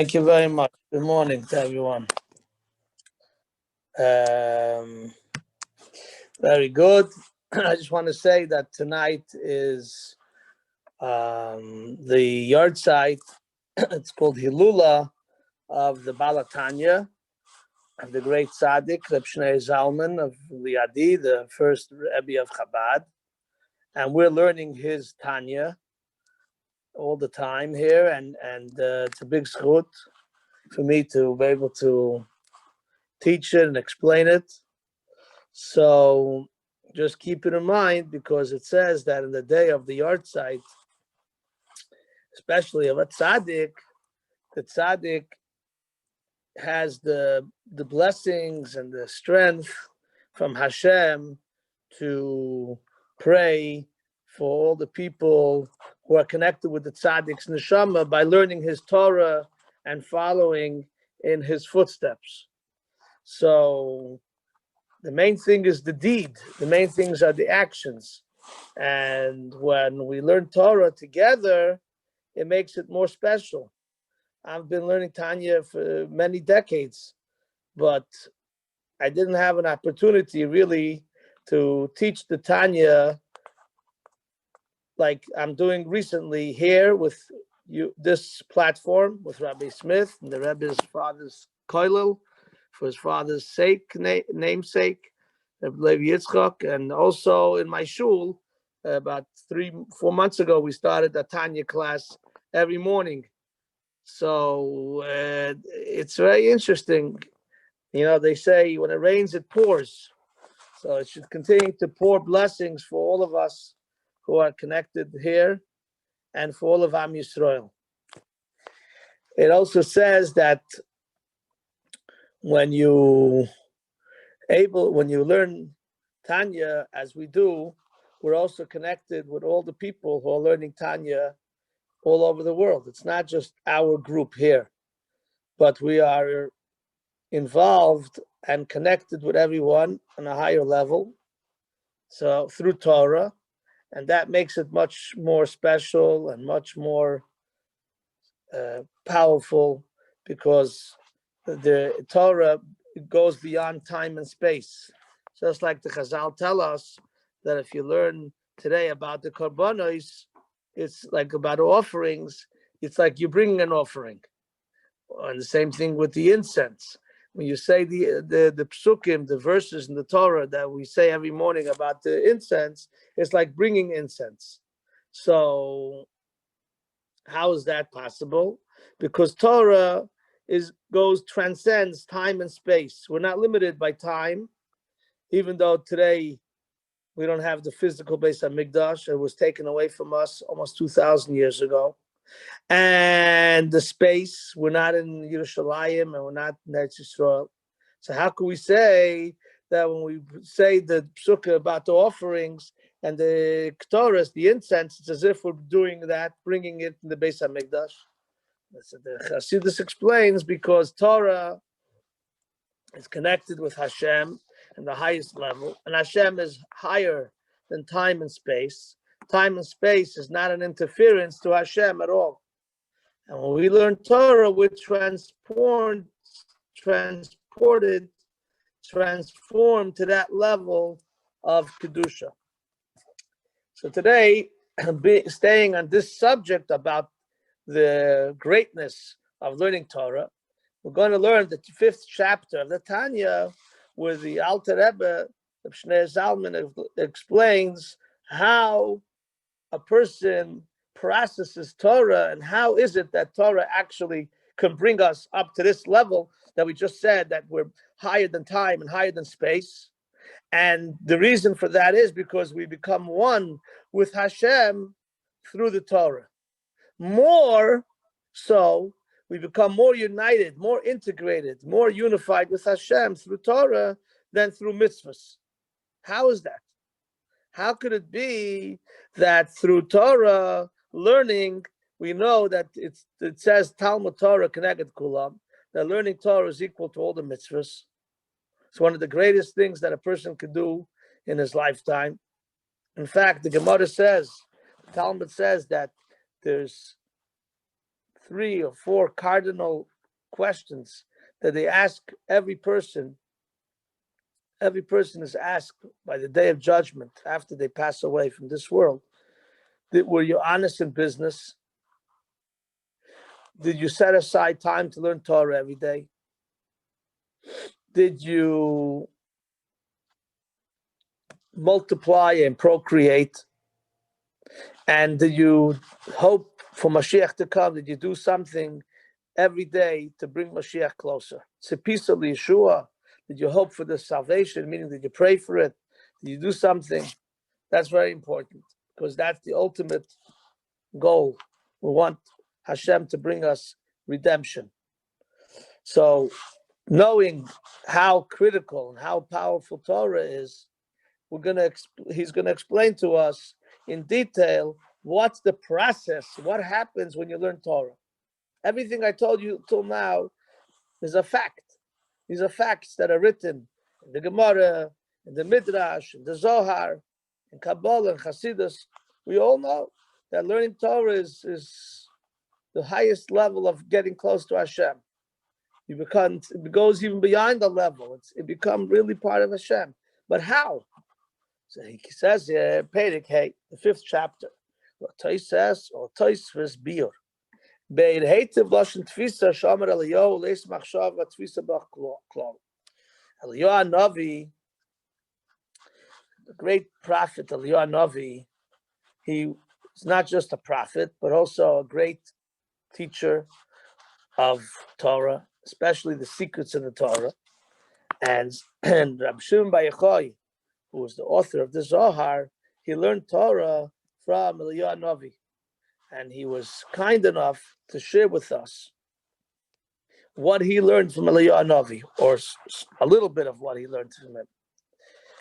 Thank you very much. Good morning to everyone. Very good. I just want to say that tonight is the yard site. It's called Hilula of the Tanya, of the great tzaddik, Reb Shnei Zalman of Liadi, the first Rebbe of Chabad. And we're learning his Tanya all the time here, and it's a big zchut for me to be able to teach it and explain it. So just keep it in mind, because it says that in the day of the yard site, especially of a tzaddik, the tzaddik has the blessings and the strength from Hashem to pray for all the people who are connected with the tzaddik's neshama by learning his Torah and following in his footsteps. So the main thing is the deed. The main things are the actions. And when we learn Torah together, it makes it more special. I've been learning Tanya for many decades, but I didn't have an opportunity really to teach the Tanya like I'm doing recently here with you, this platform with Rabbi Smith and the Rebbe's father's koilel, for his father's sake, namesake, Rabbi Levi Yitzchak, and also in my shul. About 3-4 months ago, we started a Tanya class every morning. So it's very interesting. You know, they say when it rains, it pours. So it should continue to pour blessings for all of us who are connected here and for all of Am Yisrael. It also says that when you learn Tanya, as we do, we're also connected with all the people who are learning Tanya all over the world. It's not just our group here, but we are involved and connected with everyone on a higher level. So through Torah, and that makes it much more special and much more powerful, because the Torah goes beyond time and space. Just like the Chazal tell us that if you learn today about the korbanos, it's like about offerings. It's like you're bringing an offering. And the same thing with the incense. When you say the psukim, the verses in the Torah that we say every morning about the incense, it's like bringing incense. So how is that possible? Because Torah transcends time and space. We're not limited by time, even though today we don't have the physical Beis HaMikdash. It was taken away from us almost 2,000 years ago. And the space, we're not in Yerushalayim and we're not in Eretz Yisrael. So how can we say that when we say the psukkah about the offerings and the ketores, the incense, it's as if we're doing that, bringing it in the Beis HaMikdash? So the Chassidus explains, because Torah is connected with Hashem in the highest level, and Hashem is higher than time and space. Time and space is not an interference to Hashem at all. And when we learn Torah, we're transformed to that level of Kedusha. So today, staying on this subject about the greatness of learning Torah, we're going to learn the 5th chapter of the Tanya, where the Alter Rebbe, Reb Shnei Zalman, explains how a person processes Torah, and how is it that Torah actually can bring us up to this level that we just said, that we're higher than time and higher than space. And the reason for that is because we become one with Hashem through the Torah. More so, we become more united, more integrated, more unified with Hashem through Torah than through mitzvahs. How is that? How could it be that through Torah learning, we know that it says Talmud Torah Keneged Kulam, that learning Torah is equal to all the mitzvahs. It's one of the greatest things that a person could do in his lifetime. In fact, the Gemara says, the Talmud says that there's 3 or 4 cardinal questions that they ask every person. Every person is asked by the day of judgment after they pass away from this world. Were you honest in business? Did you set aside time to learn Torah every day? Did you multiply and procreate? And did you hope for Mashiach to come? Did you do something every day to bring Mashiach closer? Tzipisa Yeshua. Did you hope for the salvation? Meaning, did you pray for it? Did you do something? That's very important, because that's the ultimate goal. We want Hashem to bring us redemption. So, knowing how critical and how powerful Torah is, he's gonna explain to us in detail what's the process, what happens when you learn Torah. Everything I told you till now is a fact. These are facts that are written in the Gemara, in the Midrash, in the Zohar, in Kabbalah, and Hasidus. We all know that learning Torah is the highest level of getting close to Hashem. It goes even beyond the level. It becomes really part of Hashem. But how? So he says here, Perek Hey, the 5th chapter. Teves or Teves Biur. Beir Heitev Lashon Tvisa Shomer Eliyahu Leis Machshava Tvisa Bach Klal. Eliyahu Navi, the great prophet Eliyahu Navi, he is not just a prophet, but also a great teacher of Torah, especially the secrets of the Torah. And Rabbi Shimon Bar Yochai, who was the author of the Zohar, he learned Torah from Eliyahu Navi. And he was kind enough to share with us what he learned from Eliyahu Navi, or a little bit of what he learned from him.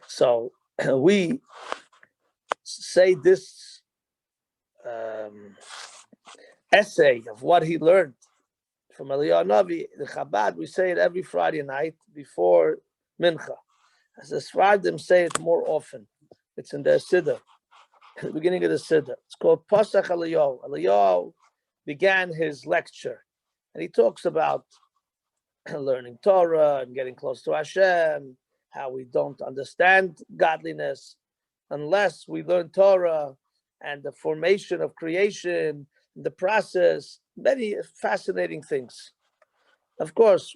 So we say this essay of what he learned from Eliyahu Navi, the Chabad, we say it every Friday night before Mincha. As the Sfardim say it more often. It's in their Siddur, at the beginning of the Siddur. It's called Pasach Eliyahu. Eliyahu began his lecture, and he talks about learning Torah and getting close to Hashem, how we don't understand godliness unless we learn Torah, and the formation of creation, the process, many fascinating things. Of course,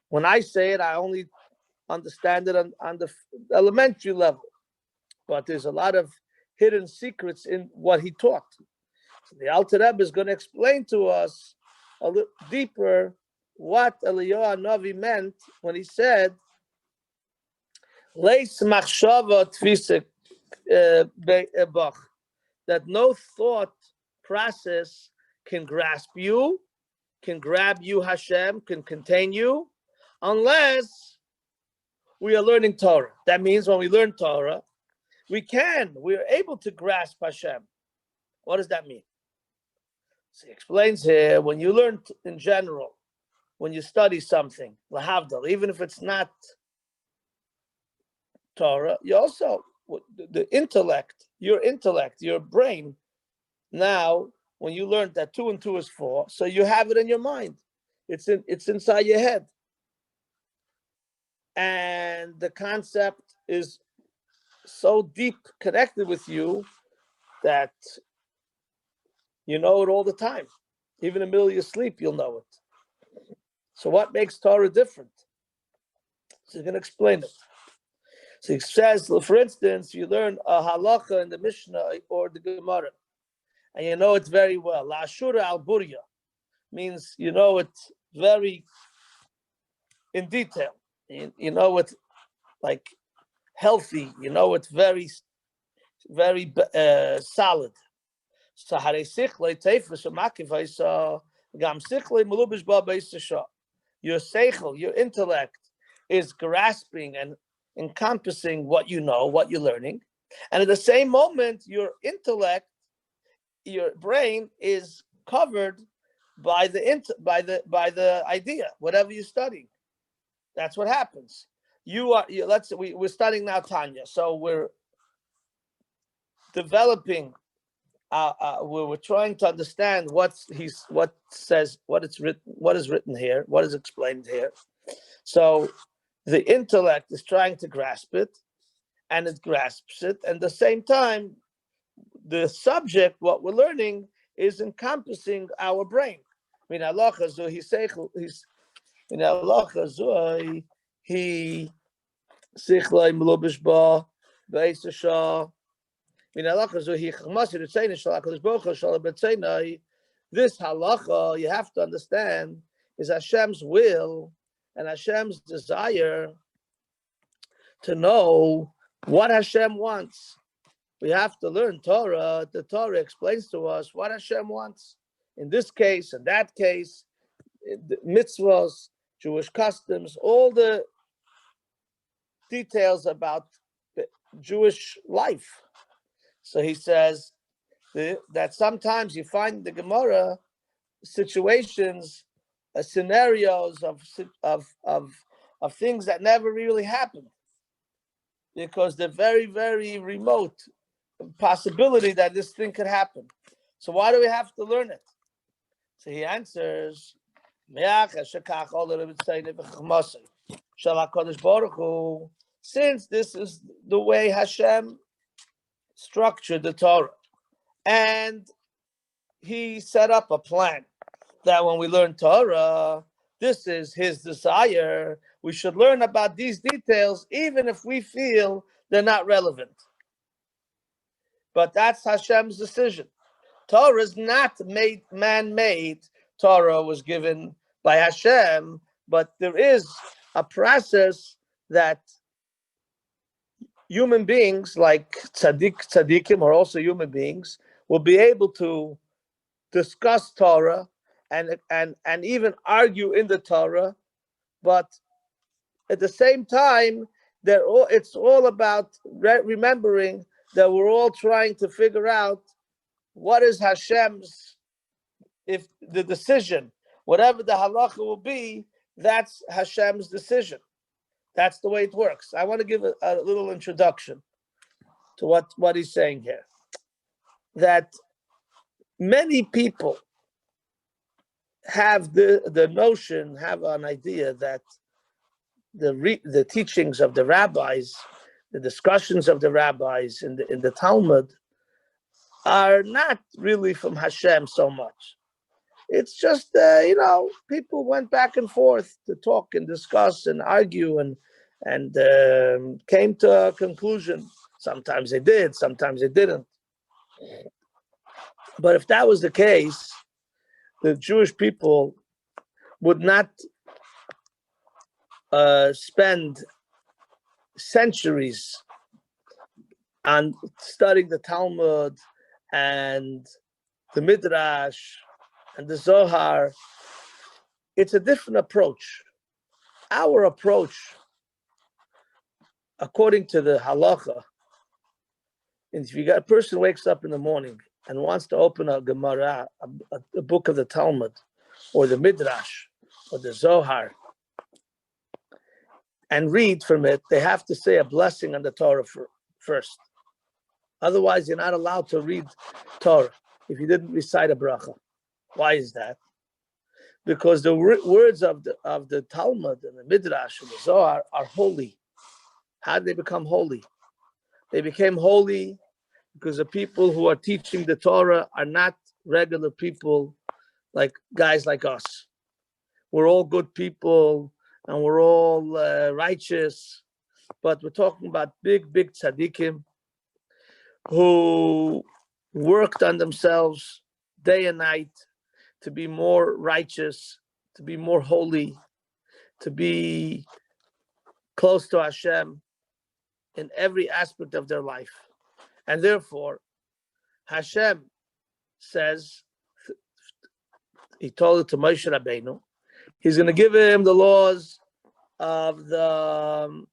when I say it, I only understand it on the elementary level, but there's a lot of hidden secrets in what he taught. So the Alter Rebbe is going to explain to us a little deeper what Eliyahu Navi meant when he said, Leis machshava tfisa bach, that no thought process can grasp you, can grab you, Hashem, can contain you, unless we are learning Torah. That means when we learn Torah, we are able to grasp Hashem. What does that mean? So he explains here, when you learn in general, when you study something, lahavdal, even if it's not Torah, you also, the intellect, your brain, now, when you learn that 2 and 2 is 4, so you have it in your mind. It's inside your head. And the concept is so deep connected with you that you know it all the time. Even in the middle of your sleep, you'll know it. So what makes Torah different? So he's going to explain it. So he says, for instance, you learn a halacha in the Mishnah or the Gemara, and you know it very well. La ashura al burya means you know it very in detail. You know it like healthy. You know it very, very solid. So your seichel, your intellect, is grasping and encompassing what you know, what you're learning, and at the same moment, your intellect, your brain, is covered by the idea, whatever you're studying. That's what happens. Let's say we're studying now Tanya, so we're developing we're trying to understand what is written here, what is explained here. So the intellect is trying to grasp it, and it grasps it. And at the same time, the subject, what we're learning, is encompassing our brain. Min halacha zu hi seichel, min halacha zu hi sichlei melubish ba beis shah. Min halacha zu hi chmasir tzayna shal hakadosh baruch hu shal betzayna. This halacha, you have to understand, is Hashem's will and Hashem's desire to know what Hashem wants. We have to learn Torah. The Torah explains to us what Hashem wants. In this case, in that case, the mitzvahs, Jewish customs, all the details about the Jewish life. So he says that sometimes you find in the Gemara situations, scenarios of things that never really happened, because they're very, very remote possibility that this thing could happen. So why do we have to learn it? So he answers, since this is the way Hashem structured the Torah, and he set up a plan that when we learn Torah, this is his desire, we should learn about these details even if we feel they're not relevant. But that's Hashem's decision. Torah is not man-made. Torah was given by Hashem, but there is a process that human beings, like tzaddikim, are also human beings, will be able to discuss Torah and even argue in the Torah, but at the same time, it's all about remembering that we're all trying to figure out what is Hashem's, if the decision, whatever the halacha will be, that's Hashem's decision. That's the way it works. I want to give a little introduction to what he's saying here. That many people have the notion, have an idea that the teachings of the rabbis, the discussions of the rabbis in the Talmud are not really from Hashem so much. It's just, people went back and forth to talk and discuss and argue and came to a conclusion. Sometimes they did, sometimes they didn't. But if that was the case, the Jewish people would not spend centuries on studying the Talmud and the Midrash and the Zohar. It's a different approach. Our approach, according to the halacha, if you got a person wakes up in the morning and wants to open a Gemara, a book of the Talmud, or the Midrash, or the Zohar, and read from it, they have to say a blessing on the Torah first. Otherwise, you're not allowed to read Torah if you didn't recite a bracha. Why is that? Because the words of the Talmud and the Midrash and the Zohar are holy. How did they become holy? They became holy because the people who are teaching the Torah are not regular people, like guys like us. We're all good people and we're all righteous, but we're talking about big tzaddikim who worked on themselves day and night to be more righteous, to be more holy, to be close to Hashem in every aspect of their life. And therefore, Hashem says, he told it to Moshe Rabbeinu, he's going to give him the laws of the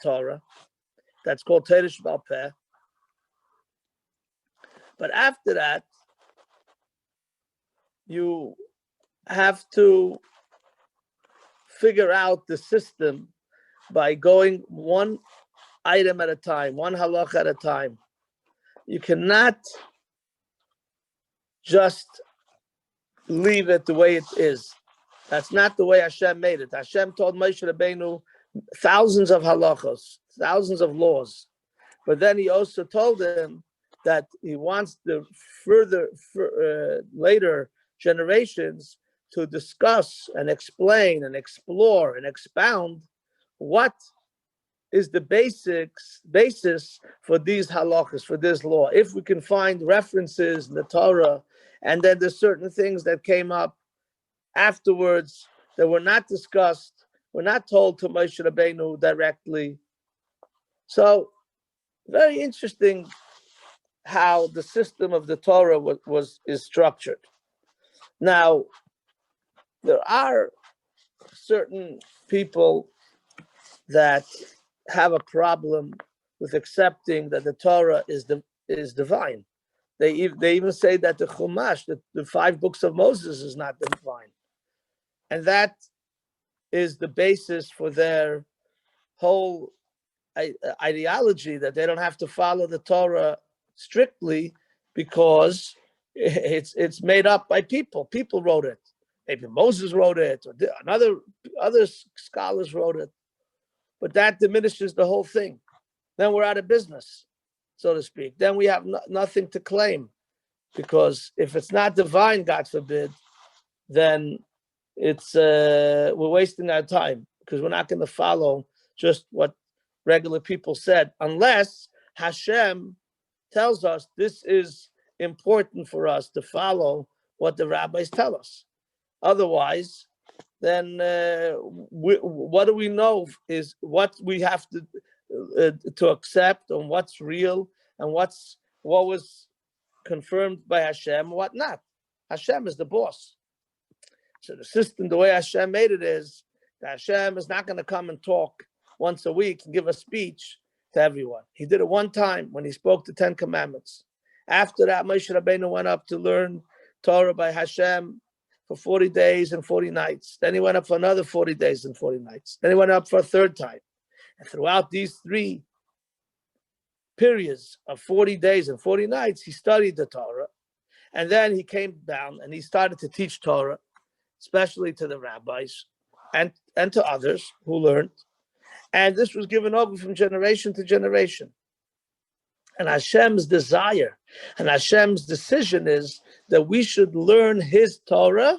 Torah. That's called Teres Baal Peh. But after that, you have to figure out the system by going one item at a time, one halach at a time. You cannot just leave it the way it is. That's not the way Hashem made it. Hashem told Moshe Rabbeinu thousands of halachos, thousands of laws. But then he also told him that he wants the later generations to discuss and explain and explore and expound what is the basis for these halachas, for this law. If we can find references in the Torah, and then there's certain things that came up afterwards that were not discussed, were not told to Moshe Rabbeinu directly. So, very interesting how the system of the Torah is structured. Now, there are certain people that have a problem with accepting that the Torah is divine. They even say that the Chumash, the 5 books of Moses, is not divine. And that is the basis for their whole ideology, that they don't have to follow the Torah strictly because it's made up by people. People wrote it. Maybe Moses wrote it, or other scholars wrote it. But that diminishes the whole thing. Then we're out of business, so to speak. Then we have nothing to claim, because if it's not divine, God forbid, then it's we're wasting our time, because we're not going to follow just what regular people said, unless Hashem tells us this is important for us to follow what the rabbis tell us. Otherwise, then what do we know is what we have to accept, and what's real, and what was confirmed by Hashem, what not. Hashem is the boss. So the system, the way Hashem made it, is that Hashem is not going to come and talk once a week and give a speech to everyone. He did it one time when he spoke the 10 Commandments. After that, Moshe Rabbeinu went up to learn Torah by Hashem for 40 days and 40 nights. Then he went up for another 40 days and 40 nights. Then he went up for a third time. And throughout these 3 periods of 40 days and 40 nights, he studied the Torah. And then he came down and he started to teach Torah, especially to the rabbis and to others who learned. And this was given over from generation to generation. And Hashem's desire and Hashem's decision is that we should learn his Torah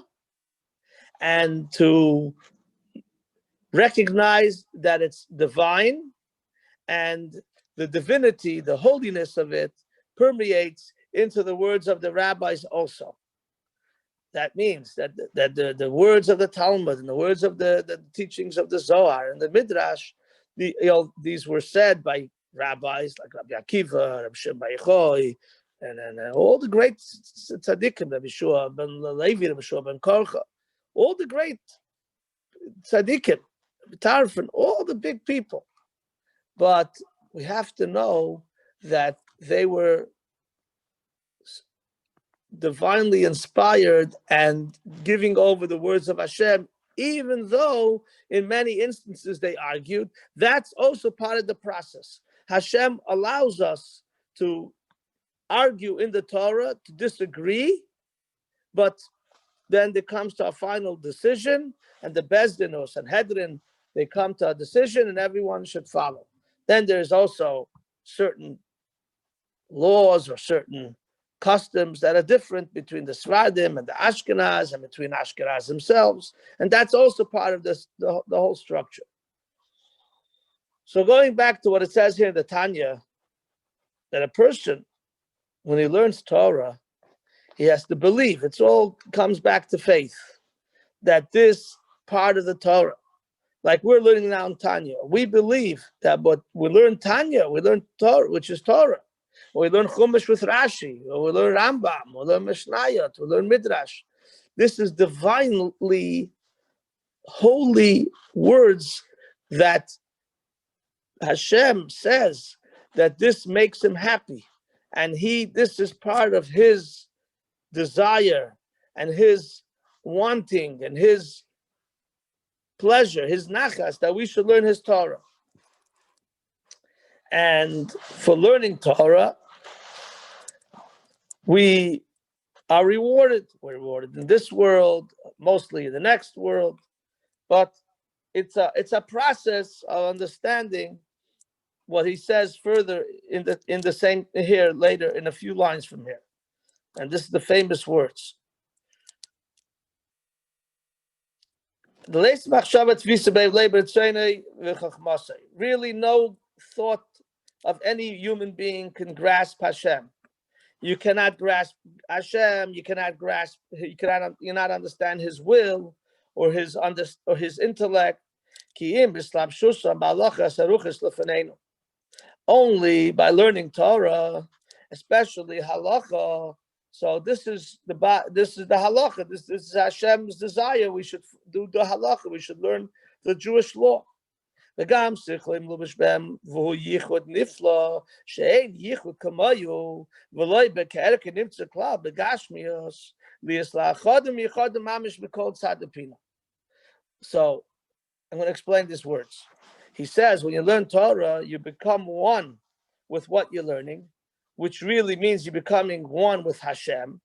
and to recognize that it's divine, and the divinity, the holiness of it, permeates into the words of the rabbis also. That means that the words of the Talmud and the words of the teachings of the Zohar and the Midrash, these were said by rabbis like Rabbi Akiva, Rabbi Shem Bar Yochai, and all the great tzaddikim, Rabbi Shua ben Levi, Rabbi Shua ben Korcha, all the great tzaddikim, Dalfin, all the big people. But we have to know that they were divinely inspired and giving over the words of Hashem, even though in many instances they argued. That's also part of the process. Hashem allows us to argue in the Torah, to disagree, but then it comes to a final decision, and the Bezdin or Sanhedrin, they come to a decision, and everyone should follow. Then there's also certain laws or certain customs that are different between the Sfardim and the Ashkenaz, and between Ashkenaz themselves, and that's also part of this, the whole structure. So going back to what it says here in the Tanya, that a person, when he learns Torah, he has to believe. It all comes back to faith, that this part of the Torah, like we're learning now in Tanya, we believe that, but we learn Tanya, we learn Torah, which is Torah. Or we learn Chumash with Rashi, or we learn Rambam, or we learn Mishnayot, we learn Midrash. This is divinely holy words that Hashem says that this makes him happy. And this is part of his desire and his wanting and his pleasure, his nachas, that we should learn his Torah. And for learning Torah, we are rewarded. We're rewarded in this world, mostly in the next world, but it's a process of understanding what he says further in the same here later in a few lines from here, and this is the famous words. Really, no thought of any human being can grasp Hashem. You cannot grasp Hashem. You cannot understand His will or His intellect. Only by learning Torah, especially halacha. So this is the halacha. This is Hashem's desire. We should do the halacha. We should learn the Jewish law. And so I'm going to explain these words. He says, when you learn Torah, you become one with what you're learning, which really means you're becoming one with Hashem,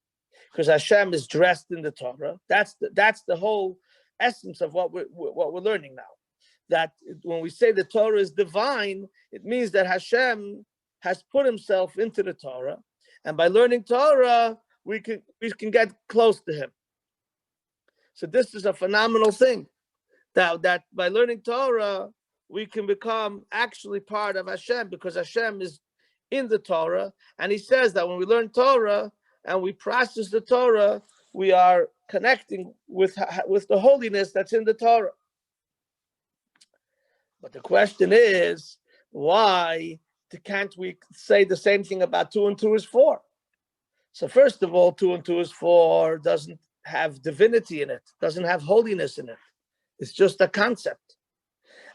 because Hashem is dressed in the Torah. That's the whole essence of what we're learning now. That when we say the Torah is divine, it means that Hashem has put Himself into the Torah, and by learning Torah, we can get close to Him. So this is a phenomenal thing. That by learning Torah, we can become actually part of Hashem, because Hashem is in the Torah, and He says that when we learn Torah and we process the Torah, we are connecting with the holiness that's in the Torah. But the question is, why can't we say the same thing about 2 and 2 is 4? So first of all, 2 and 2 is 4 doesn't have divinity in it, doesn't have holiness in it. It's just a concept.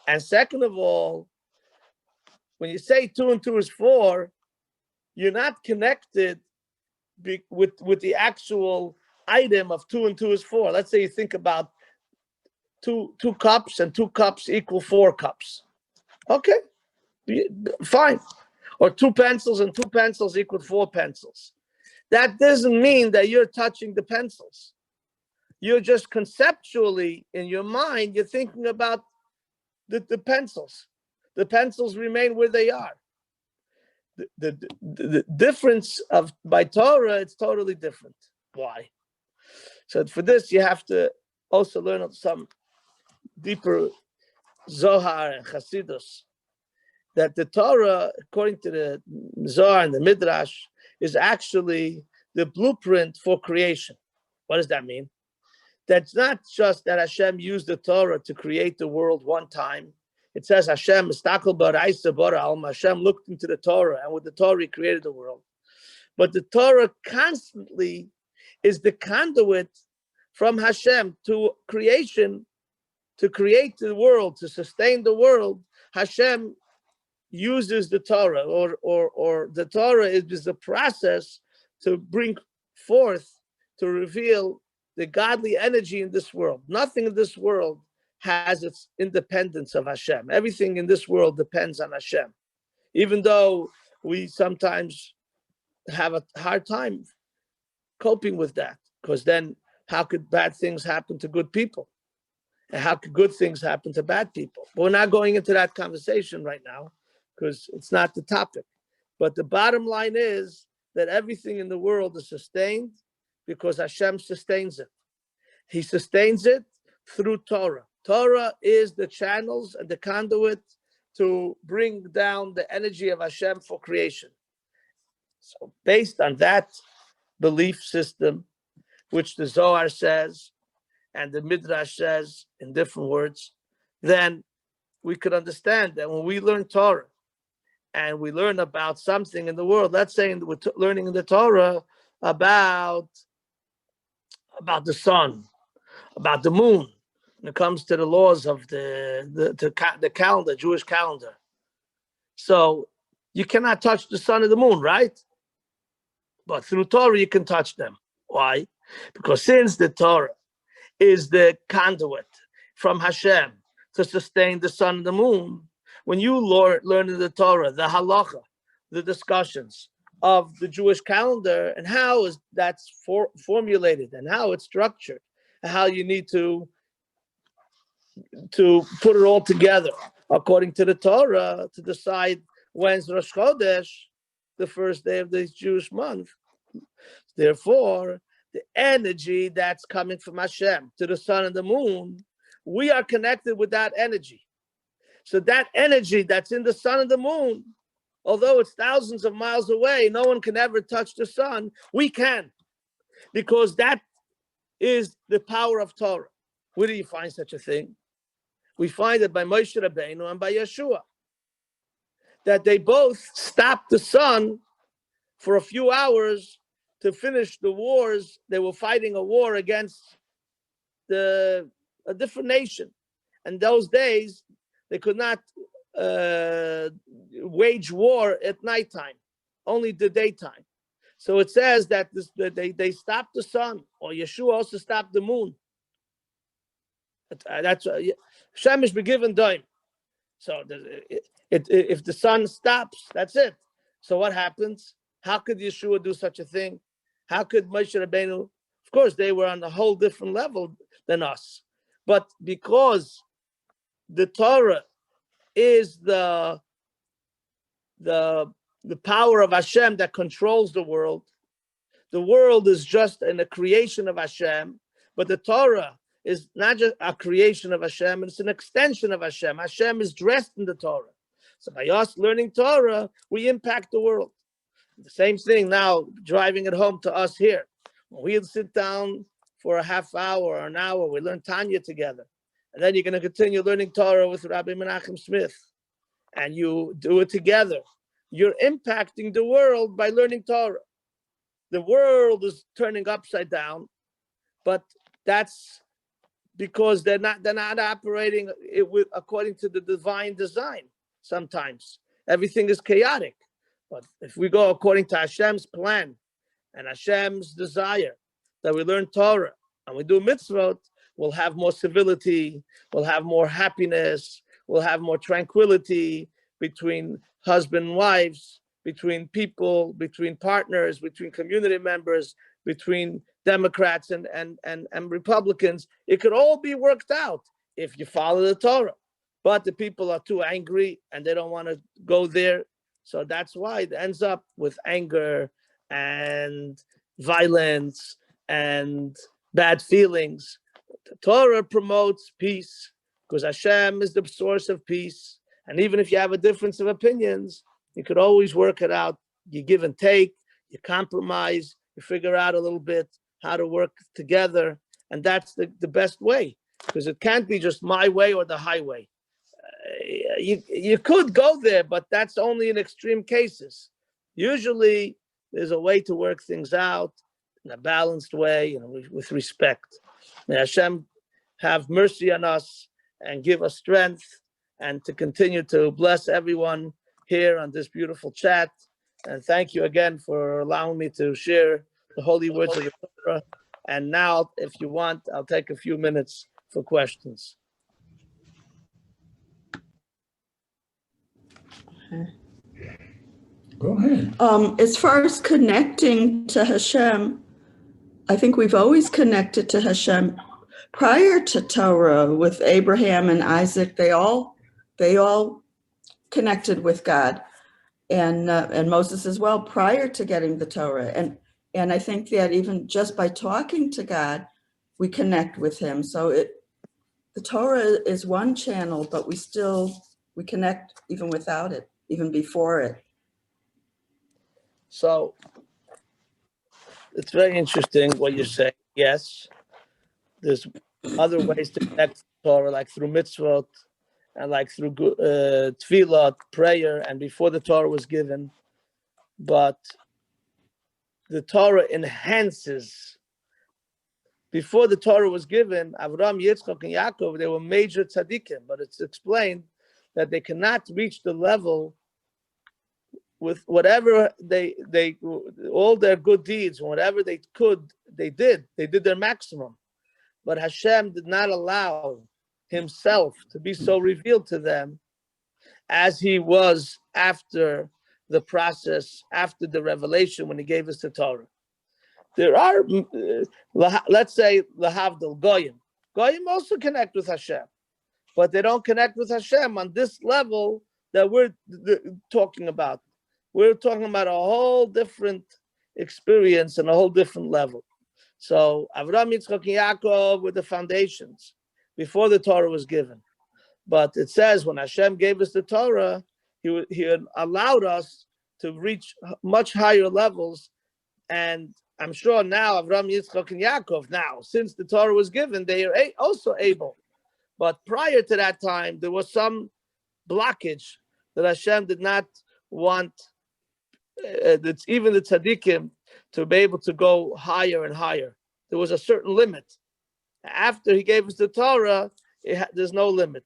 And second of all, when you say 2 and 2 is 4, you're not connected with the actual item of 2 and 2 is 4. Let's say you think about two cups, and 2 cups equal 4 cups. Okay, fine. Or 2 pencils, and 2 pencils equal 4 pencils. That doesn't mean that you're touching the pencils. You're just conceptually, in your mind, you're thinking about the pencils. The pencils remain where they are. The difference by Torah, it's totally different. Why? So for this, you have to also learn some deeper Zohar and Chassidus. That the Torah, according to the Zohar and the Midrash, is actually the blueprint for creation. What does that mean? That's not just that Hashem used the Torah to create the world one time. It says Hashem looked into the Torah, and with the Torah He created the world. But the Torah constantly is the conduit from Hashem to creation, to create the world, to sustain the world. Hashem uses the Torah, or the Torah is the process to bring forth, to reveal the godly energy in this world. Nothing in this world has its independence of Hashem. Everything in this world depends on Hashem. Even though we sometimes have a hard time coping with that, because then how could bad things happen to good people? And how could good things happen to bad people? But we're not going into that conversation right now, because it's not the topic. But the bottom line is that everything in the world is sustained because Hashem sustains it. He sustains it through Torah. Torah is the channels and the conduit to bring down the energy of Hashem for creation. So based on that belief system, which the Zohar says and the Midrash says in different words, then we could understand that when we learn Torah and we learn about something in the world, let's say we're learning in the Torah about the sun, about the moon, when it comes to the laws of the calendar, Jewish calendar. So you cannot touch the sun and the moon, right? But through Torah, you can touch them. Why? Because since the Torah is the conduit from Hashem to sustain the sun and the moon, when you learn in the Torah, the halacha, the discussions of the Jewish calendar and how is that's formulated and how it's structured and how you need to put it all together according to the Torah to decide when's Rosh Chodesh, the first day of the Jewish month. Therefore, the energy that's coming from Hashem to the sun and the moon, we are connected with that energy. So that energy that's in the sun and the moon, although it's thousands of miles away, no one can ever touch the sun. We can, because that is the power of Torah. Where do you find such a thing? We find it by Moshe Rabbeinu and by Yeshua, that they both stopped the sun for a few hours to finish the wars. They were fighting a war against a different nation. And those days, they could not wage war at nighttime, only the daytime. So it says that they stopped the sun, or Yeshua also stopped the moon. That's Hashem is given doim. So if the sun stops, that's it. So what happens? How could Yeshua do such a thing? How could Moshe Rabbeinu? Of course, they were on a whole different level than us. But because the Torah is the power of Hashem that controls the world is just a creation of Hashem, but the Torah is not just a creation of Hashem, it's an extension of Hashem. Hashem is dressed in the Torah. So by us learning Torah, we impact the world. The same thing now, driving it home to us here. When we sit down for a half hour or an hour, we learn Tanya together. And then you're going to continue learning Torah with Rabbi Menachem Smith. And you do it together. You're impacting the world by learning Torah. The world is turning upside down, but that's because they're not operating according to the divine design. Sometimes everything is chaotic. But if we go according to Hashem's plan and Hashem's desire that we learn Torah and we do mitzvot, we'll have more civility, we'll have more happiness, we'll have more tranquility between husband and wives, between people, between partners, between community members, between Democrats and Republicans. It could all be worked out if you follow the Torah. But the people are too angry and they don't want to go there. So that's why it ends up with anger and violence and bad feelings. The Torah promotes peace because Hashem is the source of peace. And even if you have a difference of opinions, you could always work it out. You give and take, you compromise, you figure out a little bit how to work together. And that's the best way, because it can't be just my way or the highway. You could go there, but that's only in extreme cases. Usually there's a way to work things out in a balanced way, with respect. May Hashem have mercy on us and give us strength, and to continue to bless everyone here on this beautiful chat. And thank you again for allowing me to share the holy words of the Torah. And now, if you want, I'll take a few minutes for questions. Go ahead. As far as connecting to Hashem, I think we've always connected to Hashem. Prior to Torah, with Abraham and Isaac, they all connected with God, and Moses as well, prior to getting the Torah. And I think that even just by talking to God, we connect with Him. So the Torah is one channel, but we connect even without it, even before it. So it's very interesting what you're saying. Yes, there's other ways to connect to the Torah, like through mitzvot and like through tefillah, prayer, and before the Torah was given. But the Torah enhances. Before the Torah was given, Avraham, Yitzchak, and Yaakov, they were major tzaddikim, but it's explained that they cannot reach the level with whatever they all their good deeds, whatever they could, they did their maximum. But Hashem did not allow Himself to be so revealed to them as He was after the process after the revelation when he gave us the Torah. There are, let's say, lahavdil goyim. Goyim also connect with Hashem, but they don't connect with Hashem on this level that we're talking about. We're talking about a whole different experience and a whole different level. So Avraham, Yitzchak, and Yaakov were the foundations before the Torah was given. But it says when Hashem gave us the Torah, he allowed us to reach much higher levels. And I'm sure now Avraham, Yitzchak, and Yaakov, now, since the Torah was given, they are also able. But prior to that time, there was some blockage that Hashem did not want even the tzaddikim to be able to go higher and higher. There was a certain limit. After he gave us the Torah, there's no limit.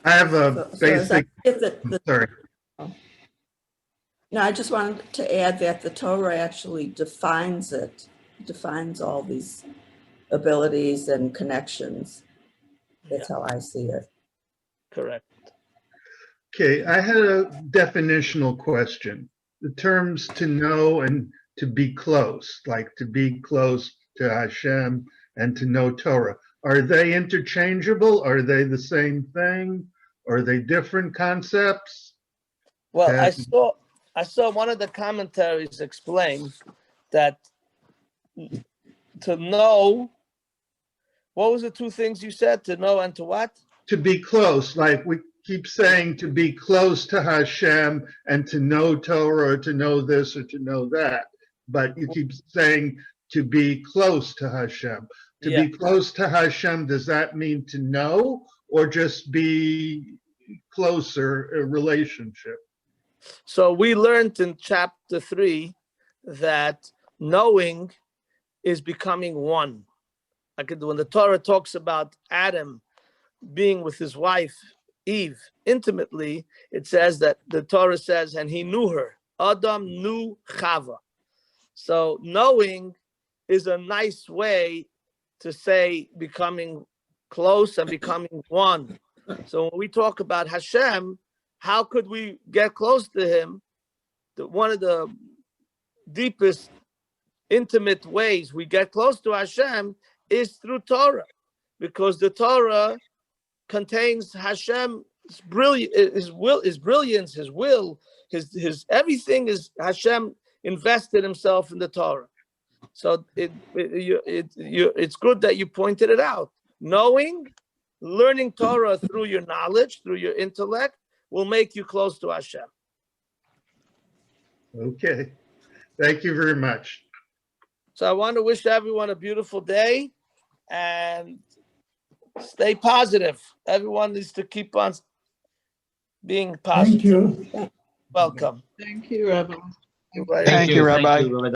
I have a basic. Sorry. No, I just wanted to add that the Torah actually defines it, defines all these abilities and connections. That's how I see it. Correct. Okay, I had a definitional question. The terms to know and to be close, like to be close to Hashem and to know Torah, are they interchangeable? Are they the same thing? Are they different concepts? Well, I saw one of the commentaries explain that to know, what was the two things you said? To know and to what? To be close, like we keep saying, to be close to Hashem and to know Torah or to know this or to know that. But you keep saying to be close to Hashem. To be close to Hashem, does that mean to know or just be closer, a relationship? So we learned in chapter 3 that knowing is becoming one. Like when the Torah talks about Adam being with his wife, Eve, intimately, it says that the Torah says, and he knew her. Adam knew Chava. So knowing is a nice way to say becoming close and becoming one. So when we talk about Hashem, how could we get close to him? One of the deepest, intimate ways we get close to Hashem is through Torah, because the Torah contains Hashem's his brilliance, his will, his everything is Hashem invested himself in the Torah. So it's good that you pointed it out. Learning Torah through your knowledge, through your intellect, will make you close to Hashem. Okay. Thank you very much. So I want to wish everyone a beautiful day and stay positive. Everyone needs to keep on being positive. Thank you. Welcome. Thank you, Rabbi. Thank you, Rabbi.